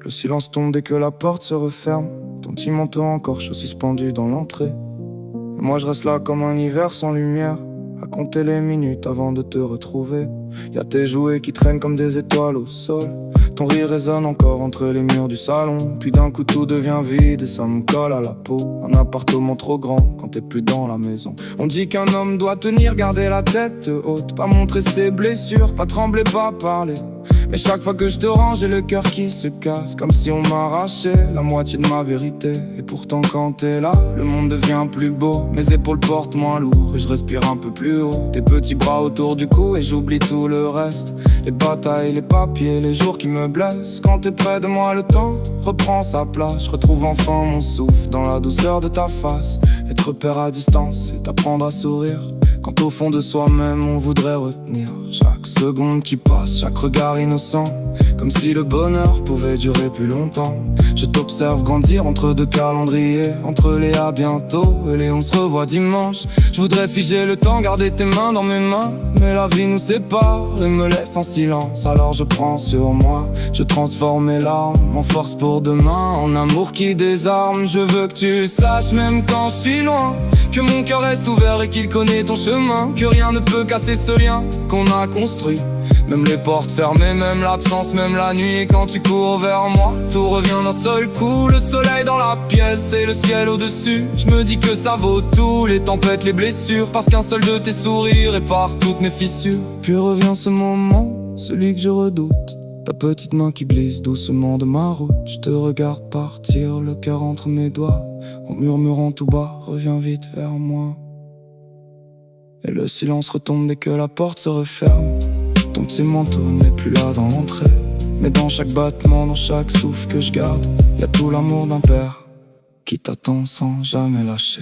Le silence tombe dès que la porte se referme. Ton petit manteau encore chaud suspendu dans l'entrée. Et moi je reste là comme un hiver sans lumière, à compter les minutes avant de te retrouver. Y'a tes jouets qui traînent comme des étoiles au sol. Ton rire résonne encore entre les murs du salon. Puis d'un coup tout devient vide et ça me colle à la peau. Un appartement trop grand quand t'es plus dans la maison. On dit qu'un homme doit tenir, garder la tête haute, pas montrer ses blessures, pas trembler, pas parler. Mais chaque fois que je te rends, j'ai le cœur qui se casse, comme si on m'arrachait la moitié de ma vérité. Et pourtant quand t'es là, le monde devient plus beau. Mes épaules portent moins lourd et je respire un peu plus haut. Tes petits bras autour du cou et j'oublie tout le reste. Les batailles, les papiers, les jours qui me blessent. Quand t'es près de moi, le temps reprend sa place. Je retrouve enfin mon souffle dans la douceur de ta face. Être père à distance, c'est apprendre à sourire quand au fond de soi-même on voudrait retenir chaque seconde qui passe, chaque regard innocent, comme si le bonheur pouvait durer plus longtemps. Je t'observe grandir entre deux calendriers, entre les à bientôt et les on se revoit dimanche. Je voudrais figer le temps, garder tes mains dans mes mains, mais la vie nous sépare et me laisse en silence. Alors je prends sur moi, je transforme mes larmes en force pour demain, en amour qui désarme. Je veux que tu saches, même quand je suis loin, que mon cœur reste ouvert et qu'il connaît ton chemin, que rien ne peut casser ce lien qu'on a construit. Même les portes fermées, même l'absence, même la nuit. Et quand tu cours vers moi, tout revient d'un seul coup. Le soleil dans la pièce et le ciel au-dessus. Je me dis que ça vaut tout, les tempêtes, les blessures, parce qu'un seul de tes sourires répare toutes mes fissures. Puis revient ce moment, celui que je redoute, ta petite main qui glisse doucement de ma route. Je te regarde partir, le cœur entre mes doigts, en murmurant tout bas, reviens vite vers moi. Et le silence retombe dès que la porte se referme. Ton petit manteau n'est plus là dans l'entrée, mais dans chaque battement, dans chaque souffle que je garde, y a tout l'amour d'un père qui t'attend sans jamais lâcher.